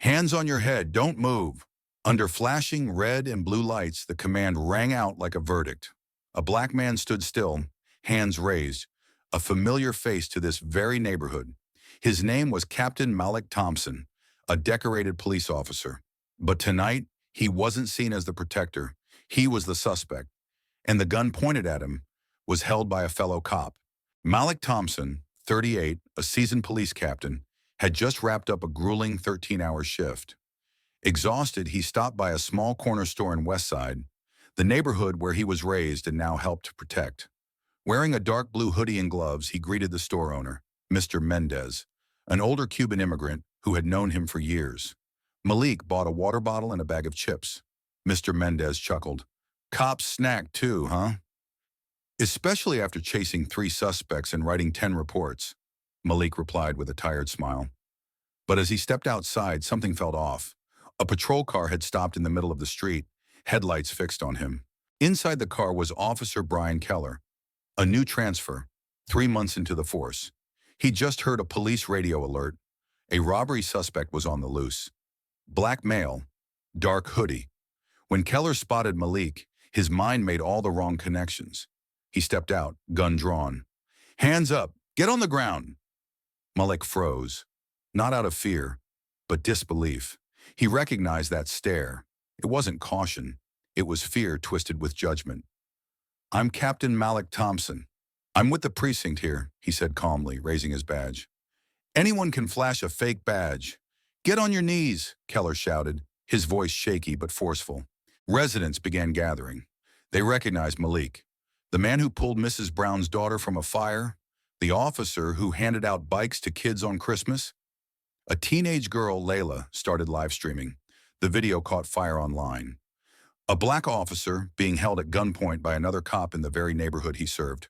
Hands on your head, don't move. Under flashing red and blue lights, the command rang out like a verdict. A black man stood still, hands raised, a familiar face to this very neighborhood. His name was Captain Malik Thompson, a decorated police officer. But tonight, he wasn't seen as the protector. He was the suspect, and the gun pointed at him was held by a fellow cop. Malik Thompson, 38, a seasoned police captain, had just wrapped up a grueling 13-hour shift. Exhausted, he stopped by a small corner store in West Side, the neighborhood where he was raised and now helped to protect. Wearing a dark blue hoodie and gloves, he greeted the store owner, Mr. Mendez, an older Cuban immigrant who had known him for years. Malik bought a water bottle and a bag of chips. Mr. Mendez chuckled. "Cops snack too, huh?" "Especially after chasing 3 suspects and writing 10 reports," Malik replied with a tired smile. But as he stepped outside, something felt off. A patrol car had stopped in the middle of the street, headlights fixed on him. Inside the car was Officer Brian Keller, a new transfer, 3 months into the force. He'd just heard a police radio alert. A robbery suspect was on the loose. Black male, dark hoodie. When Keller spotted Malik, his mind made all the wrong connections. He stepped out, gun drawn. "Hands up, get on the ground." Malik froze, not out of fear, but disbelief. He recognized that stare. It wasn't caution. It was fear twisted with judgment. "I'm Captain Malik Thompson. I'm with the precinct here," he said calmly, raising his badge. "Anyone can flash a fake badge." "Get on your knees," Keller shouted, his voice shaky but forceful. Residents began gathering. They recognized Malik, the man who pulled Mrs. Brown's daughter from a fire, the officer who handed out bikes to kids on Christmas. A teenage girl, Layla, started live streaming. The video caught fire online. A black officer being held at gunpoint by another cop in the very neighborhood he served.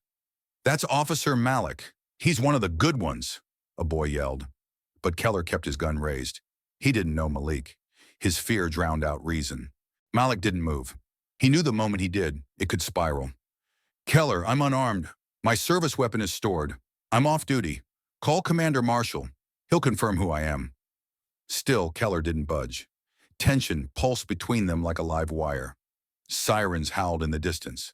"That's Officer Malik. He's one of the good ones," a boy yelled. But Keller kept his gun raised. He didn't know Malik. His fear drowned out reason. Malik didn't move. He knew the moment he did, it could spiral. "Keller, I'm unarmed. My service weapon is stored. I'm off duty. Call Commander Marshall. He'll confirm who I am." Still, Keller didn't budge. Tension pulsed between them like a live wire. Sirens howled in the distance.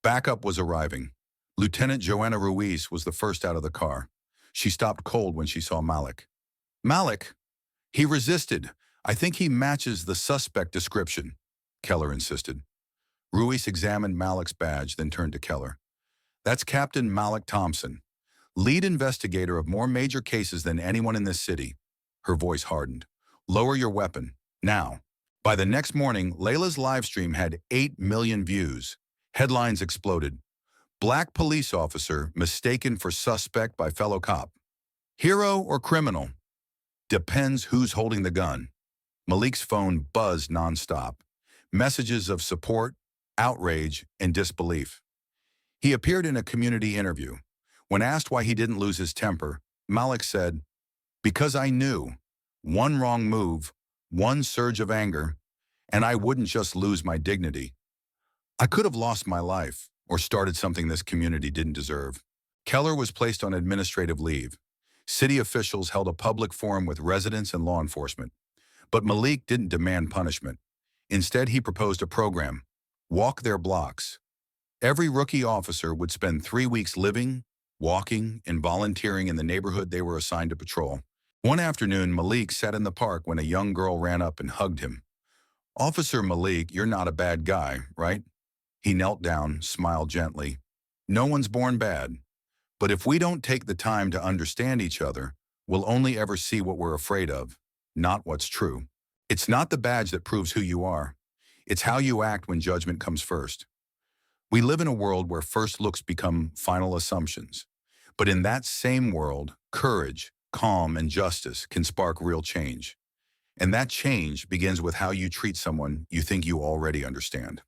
Backup was arriving. Lieutenant Joanna Ruiz was the first out of the car. She stopped cold when she saw Malik. "Malik, he resisted. I think he matches the suspect description," Keller insisted. Ruiz examined Malik's badge, then turned to Keller. "That's Captain Malik Thompson, lead investigator of more major cases than anyone in this city." Her voice hardened. "Lower your weapon, now." By the next morning, Layla's live stream had 8 million views. Headlines exploded. "Black police officer mistaken for suspect by fellow cop. Hero or criminal? Depends who's holding the gun." Malik's phone buzzed nonstop. Messages of support, outrage, and disbelief. He appeared in a community interview. When asked why he didn't lose his temper, Malik said, "Because I knew. One wrong move, one surge of anger, and I wouldn't just lose my dignity. I could have lost my life or started something this community didn't deserve." Keller was placed on administrative leave. City officials held a public forum with residents and law enforcement. But Malik didn't demand punishment. Instead, he proposed a program, Walk Their Blocks. Every rookie officer would spend 3 weeks living, walking, and volunteering in the neighborhood they were assigned to patrol. One afternoon, Malik sat in the park when a young girl ran up and hugged him. "Officer Malik, you're not a bad guy, right?" He knelt down, smiled gently. "No one's born bad. But if we don't take the time to understand each other, we'll only ever see what we're afraid of, not what's true. It's not the badge that proves who you are. It's how you act when judgment comes first." We live in a world where first looks become final assumptions. But in that same world, courage, calm, and justice can spark real change. And that change begins with how you treat someone you think you already understand.